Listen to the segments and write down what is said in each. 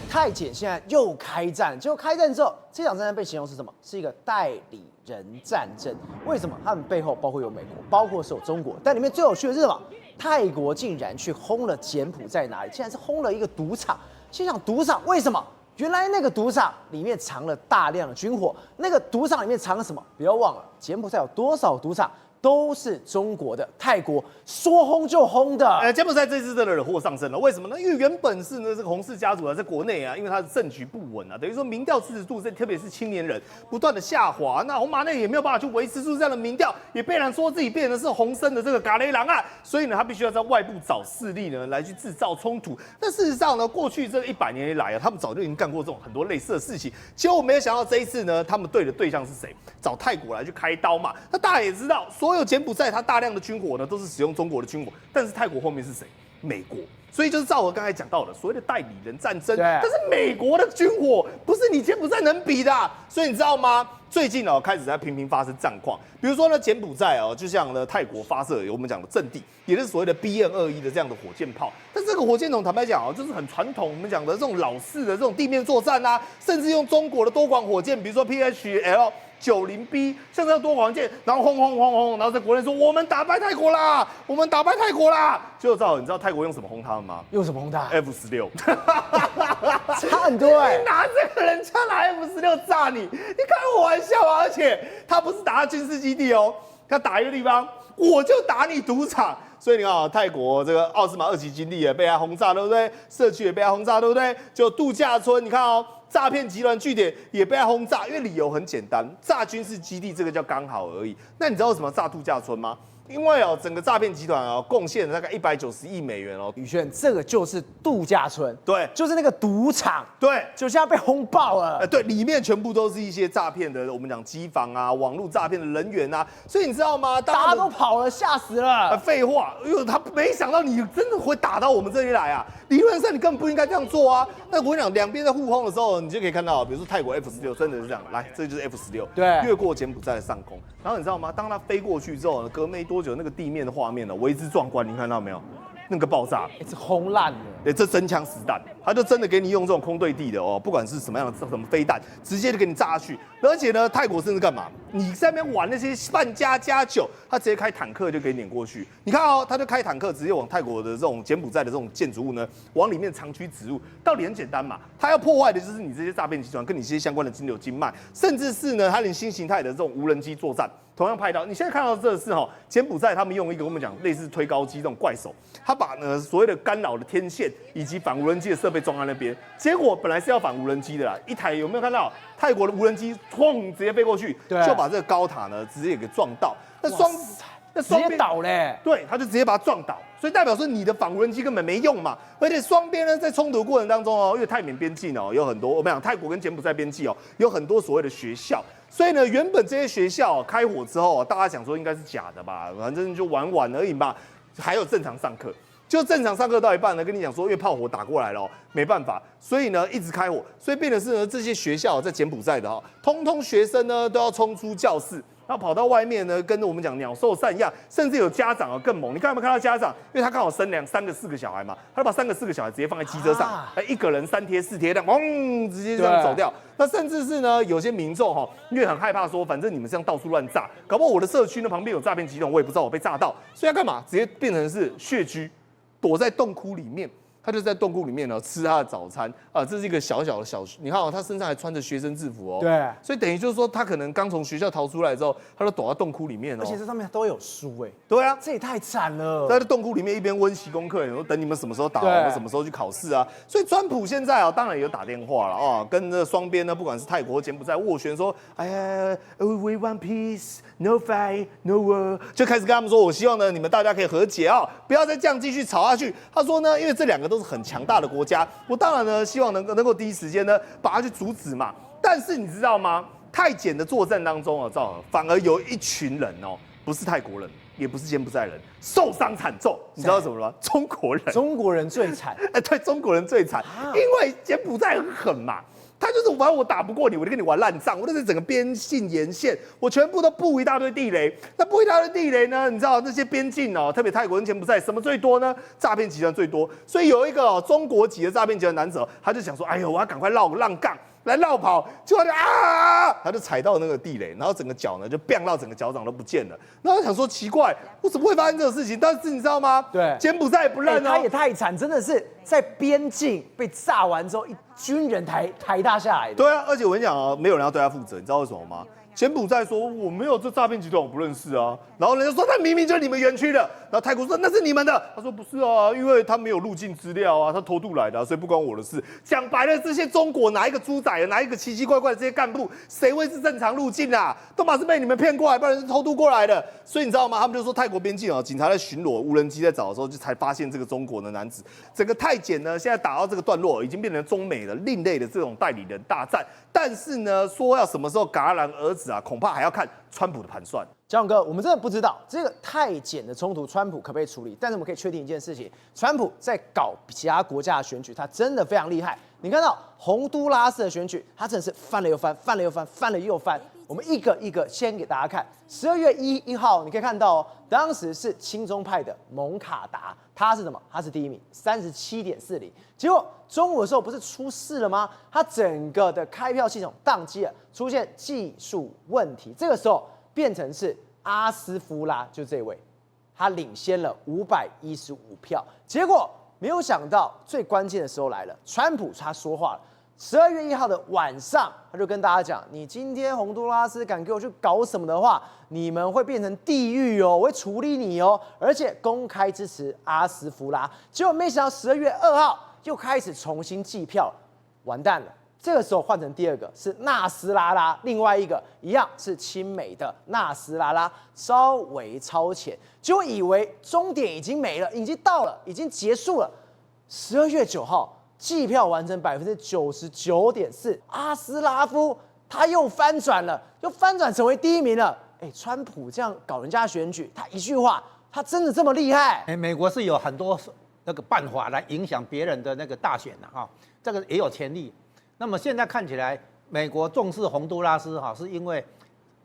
太检现在又开战，结果开战之后，这场战争被形容是什么？是一个代理人战争。为什么？他们背后包括有美国，包括是有中国，但里面最有趣的是什么？泰国竟然去轰了柬埔寨哪里？竟然是轰了一个赌场。心想赌场为什么？原来那个赌场里面藏了大量的军火，那个赌场里面藏了什么？不要忘了，柬埔寨有多少赌场？都是中国的，泰国说轰就轰的。柬埔寨这次真的惹祸上身了，为什么呢？因为原本是呢这个洪氏家族在国内因为他的政局不稳等于说民调支持度，特别是青年人不断的下滑，那红麻内也没有办法去维持住这样的民调，也被人说自己变成是洪森的这个嘎雷狼所以呢，他必须要在外部找势力呢来去制造冲突。但事实上呢，过去这100年以来他们早就已经干过这种很多类似的事情，结果没有想到这一次呢，他们对的对象是谁？找泰国来去开刀嘛。那大家也知道，所有柬埔寨它大量的军火呢，都是使用中国的军火，但是泰国后面是谁？美国。所以就是照我刚才讲到的所谓的代理人战争，但是美国的军火不是你柬埔寨能比的所以你知道吗？最近开始在频频发生战况，比如说呢，柬埔寨就像呢泰国发射有我们讲的阵地，也就是所谓的 BN-21的这样的火箭炮，但这个火箭筒坦白讲就是很传统，我们讲的这种老式的这种地面作战甚至用中国的多管火箭，比如说 PHL-90B 像这样多管火箭，然后轰轰轰轰，然后在国内说我们打败泰国啦，我们打败泰国啦，结果你知道泰国用什么轰他们吗？用什么轰他 ？F-16，差很多你拿这个人家拿 F-16炸你开我玩笑吗？而且他不是打他军事基地他打一个地方，我就打你赌场。所以你看泰国这个奥斯马2级军地也被他轰炸，对不对？社区也被他轰炸，对不对？就度假村，你看诈骗集团据点也被他轰炸，因为理由很简单，炸军事基地这个叫刚好而已。那你知道为什么炸度假村吗？因为整个诈骗集团贡献了大概190亿美元宇轩，这个就是度假村，对，就是那个赌场，对，就现在被轰爆了。对，里面全部都是一些诈骗的，我们讲机房网络诈骗的人员所以你知道吗？大家都跑了，吓死了。废话，因为他没想到你真的会打到我们这里来理论上你根本不应该这样做那我跟你讲，两边在互轰的时候，你就可以看到，比如说泰国 F-16真的是这样，来，这就是 F-16，对，越过柬埔寨的上空，然后你知道吗？当它飞过去之后，隔没多久，那个地面的画面为之壮观，你看到没有？那个爆炸，这轰烂了。这真枪实弹，他就真的给你用这种空对地的不管是什么样的什么飞弹，直接就给你炸下去。而且呢，泰国甚至干嘛？你在那边玩那些扮家家酒，他直接开坦克就给你撵过去。你看他就开坦克直接往泰国的这种柬埔寨的这种建筑物呢，往里面长驱直入。道理很简单嘛，他要破坏的就是你这些诈骗集团跟你这些相关的金流经脉，甚至是呢，他连新形态的这种无人机作战。同样拍到，你现在看到这个是柬埔寨他们用一个我们讲类似推高机这种怪手，他把呢所谓的干扰的天线以及反无人机的设备装在那边，结果本来是要反无人机的一台有没有看到泰国的无人机砰直接飞过去，就把这个高塔呢直接给撞到，那直接倒嘞，对，他就直接把它撞倒，所以代表说你的反无人机根本没用嘛，而且双边呢在冲突过程当中因为泰缅边境有很多我们讲泰国跟柬埔寨边境有很多所谓的学校。所以呢，原本这些学校开火之后，大家想说应该是假的吧，反正就玩玩而已嘛，还有正常上课，就正常上课到一半呢，跟你讲说因为炮火打过来了没办法，所以呢一直开火，所以变成是呢这些学校在柬埔寨的通通学生呢都要冲出教室。然后跑到外面呢，跟我们讲鸟兽散样，甚至有家长更猛。你看有没有看到家长？因为他刚好生3个4个小孩嘛，他就把3个4个小孩直接放在机车上，一个人3贴4贴的，直接这样走掉。那甚至是呢，有些民众因为很害怕说，反正你们这样到处乱炸，搞不好我的社区呢旁边有诈骗集团，我也不知道我被炸到，所以他干嘛？直接变成是穴居，躲在洞窟里面。他就在洞窟里面吃他的早餐这是一个小小的你看他身上还穿着学生制服对，所以等于就是说他可能刚从学校逃出来之后，他就躲在洞窟里面而且这上面都有书对啊，这也太惨了，在洞窟里面一边温习功课，说等你们什么时候打完，什么时候去考试所以川普现在当然有打电话了跟这双边呢，不管是泰国、柬埔寨斡旋说，哎呀 ，we want peace。No fight, no war， 就开始跟他们说，我希望呢，你们大家可以和解不要再这样继续吵下去。他说呢，因为这2个都是很强大的国家，我当然呢希望能够第一时间呢把它去阻止嘛。但是你知道吗？泰柬的作战当中反而有一群人不是泰国人，也不是柬埔寨人，受伤惨重。你知道什么吗？中国人。中国人最惨。对，中国人最惨，因为柬埔寨很狠嘛。他就是反正我打不过你，我就跟你玩烂仗，我就是整个边境沿线，我全部都布一大堆地雷。那布一大堆地雷呢？你知道那些边境哦，特别泰国跟柬埔寨什么最多呢？诈骗集团最多。所以有一个中国籍的诈骗集团男子，他就想说，哎呦，我要赶快浪杠。来绕跑，结果他就踩到那个地雷，然后整个脚呢就变到整个脚掌都不见了。然后想说奇怪，为什么会发生这种事情？但是你知道吗？对，柬埔寨也不认哦，他也太惨，真的是在边境被炸完之后，一军人抬他下来的。对啊，而且我跟你讲啊，没有人要对他负责，你知道为什么吗？柬埔寨说我没有这诈骗集团，我不认识啊。然后人家说那明明就是你们园区的，然后泰国说那是你们的，他说不是啊，因为他没有入境资料啊，他偷渡来的、啊，所以不关我的事。讲白了，这些中国哪一个猪仔，哪一个奇奇怪怪的这些干部，谁会是正常入境啊？都嘛是被你们骗过来，不然是偷渡过来的。所以你知道吗？他们就说泰国边境啊，警察在巡逻，无人机在找的时候，就才发现这个中国的男子。整个泰检呢，现在打到这个段落，已经变成中美的另类的这种代理人大战。但是呢，说要什么时候戛然而止啊，恐怕还要看川普的盘算。嘉勇哥，我们真的不知道这个泰检的冲突，川普可不可以处理？但是我们可以确定一件事情：川普在搞其他国家的选举，他真的非常厉害。你看到洪都拉斯的选举，他真的是翻了又翻，翻了又翻，翻了又翻。我们一个一个先给大家看。12月1号，你可以看到哦，当时是亲中派的蒙卡达，他是什么？他是第一名，37.40。结果中午的时候不是出事了吗？他整个的开票系统宕机了，出现技术问题。这个时候变成是阿斯夫拉，就这位，他领先了515票。结果没有想到最关键的时候来了，川普他说话了。12月1号的晚上，他就跟大家讲：“你今天洪都拉斯敢给我去搞什么的话，你们会变成地狱哦，我会处理你哦。”而且公开支持阿斯夫拉。结果没想到12月2号又开始重新计票，完蛋了。这个时候换成第二个是纳斯拉拉，另外一个一样是亲美的纳斯拉拉，稍微超前。结果以为终点已经没了，已经到了，已经结束了。12月9号。计票完成99.4%，阿斯拉夫他又翻转了，又翻转成为第一名了。哎，川普这样搞人家选举，他一句话，他真的这么厉害？美国是有很多那个办法来影响别人的那个大选的哈，这个也有潜力。那么现在看起来，美国重视洪都拉斯哈，是因为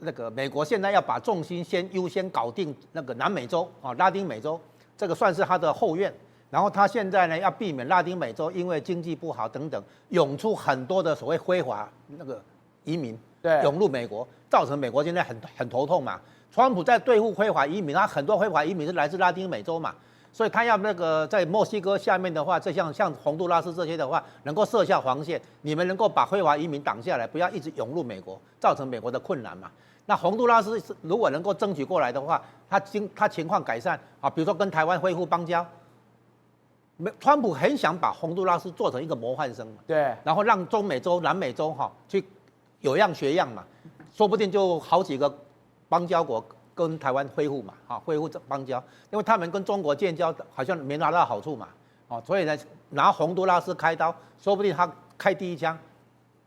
那个美国现在要把重心先优先搞定那个南美洲啊，拉丁美洲，这个算是他的后院。然后他现在呢要避免拉丁美洲因为经济不好等等涌出很多的所谓非法那个移民，对，涌入美国，造成美国现在很头痛嘛。川普在对付非法移民，他很多非法移民是来自拉丁美洲嘛，所以他要那个在墨西哥下面的话，这像洪都拉斯这些的话，能够设下防线，你们能够把非法移民挡下来，不要一直涌入美国，造成美国的困难嘛。那洪都拉斯如果能够争取过来的话，他情况改善啊，比如说跟台湾恢复邦交。川普很想把洪都拉斯做成一个模范生嘛，对，然后让中美洲、南美洲哈去有样学样嘛，说不定就好几个邦交国跟台湾恢复嘛，恢复邦交，因为他们跟中国建交好像没拿到好处嘛，所以呢拿洪都拉斯开刀，说不定他开第一枪，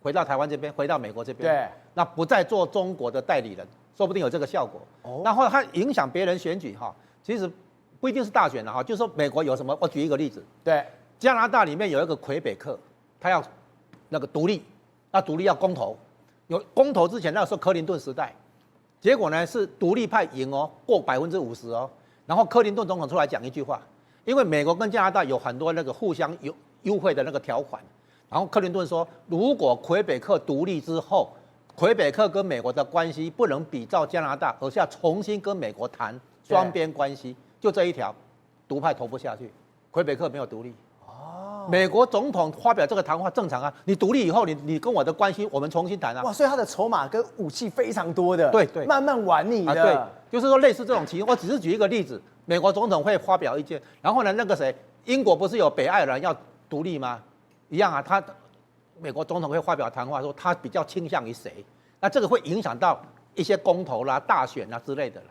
回到台湾这边，回到美国这边，对，那不再做中国的代理人，说不定有这个效果。然后他影响别人选举哈，其实。不一定是大选的哈，就是说美国有什么？我举一个例子，对，加拿大里面有一个魁北克，他要那个独立，那独立要公投，有公投之前那时候克林顿时代，结果呢是独立派赢哦，过50%哦，然后克林顿总统出来讲一句话，因为美国跟加拿大有很多那个互相优惠的那个条款，然后克林顿说，如果魁北克独立之后，魁北克跟美国的关系不能比照加拿大，而是要重新跟美国谈双边关系。就这一条，独派投不下去，魁北克没有独立。美国总统发表这个谈话正常啊，你独立以后，你跟我的关系，我们重新谈啊。哇，所以他的筹码跟武器非常多的，对，慢慢玩你的。对，就是说类似这种情况，我只是举一个例子，美国总统会发表意见，然后呢，那个谁，英国不是有北爱尔兰要独立吗？一样啊，美国总统会发表谈话说他比较倾向于谁，那这个会影响到一些公投啦、大选啦之类的啦。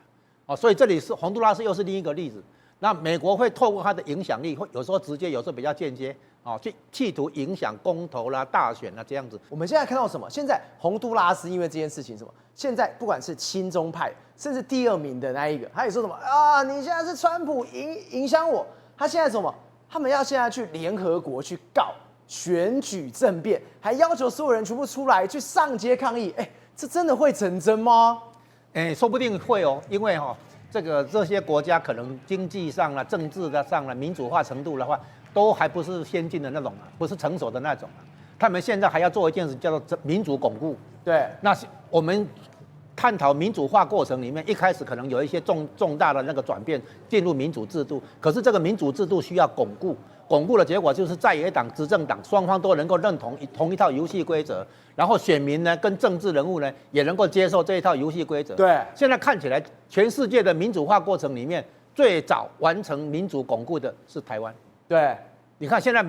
所以这里是洪都拉斯又是另一个例子。那美国会透过它的影响力，会有时候直接，有时候比较间接，去企图影响公投啦、大选啦这样子。我们现在看到什么？现在洪都拉斯因为这件事情什么？现在不管是亲中派，甚至第2名的那一个，他也说什么啊？你现在是川普影响我。他现在什么？他们要现在去联合国去告选举政变，还要求所有人全部出来去上街抗议。这真的会成真吗？说不定会哦，因为这些国家可能经济上啦、政治上啦、民主化程度的话，都还不是先进的那种不是成熟的那种他们现在还要做一件事，叫做民主巩固。对，那我们探讨民主化过程里面，一开始可能有一些重大的那个转变，进入民主制度。可是这个民主制度需要巩固，巩固的结果就是在野党、执政党双方都能够认同同一套游戏规则，然后选民呢跟政治人物呢也能够接受这一套游戏规则。对，现在看起来，全世界的民主化过程里面，最早完成民主巩固的是台湾。对，你看现在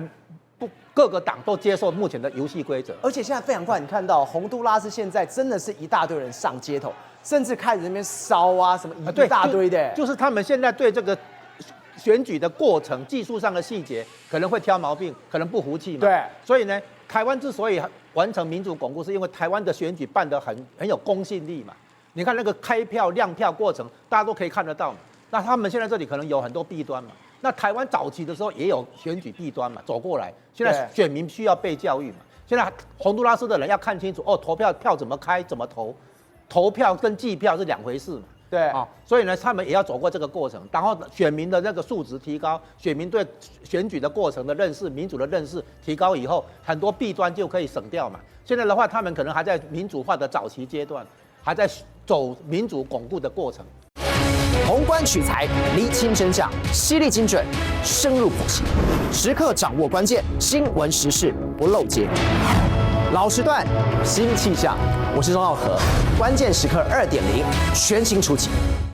各个党都接受目前的游戏规则，而且现在非常快，你看到洪都拉斯现在真的是一大堆人上街头，甚至开始那边烧啊什么一大堆的，就是他们现在对这个选举的过程、技术上的细节可能会挑毛病，可能不服气嘛。对，所以呢，台湾之所以完成民主巩固，是因为台湾的选举办得很有公信力嘛。你看那个开票、亮票过程，大家都可以看得到嘛。那他们现在这里可能有很多弊端嘛。那台湾早期的时候也有选举弊端嘛，走过来，现在选民需要被教育嘛。现在洪都拉斯的人要看清楚投票怎么开，怎么投，投票跟计票是两回事嘛。对所以呢，他们也要走过这个过程，然后选民的那个素质提高，选民对选举的过程的认识、民主的认识提高以后，很多弊端就可以省掉嘛。现在的话，他们可能还在民主化的早期阶段，还在走民主巩固的过程。宏观取材，厘清真相，犀利精准，深入剖析，时刻掌握关键，新闻时事不漏接。老时段，新气象，我是钟浩和，关键时刻2.0全新出击。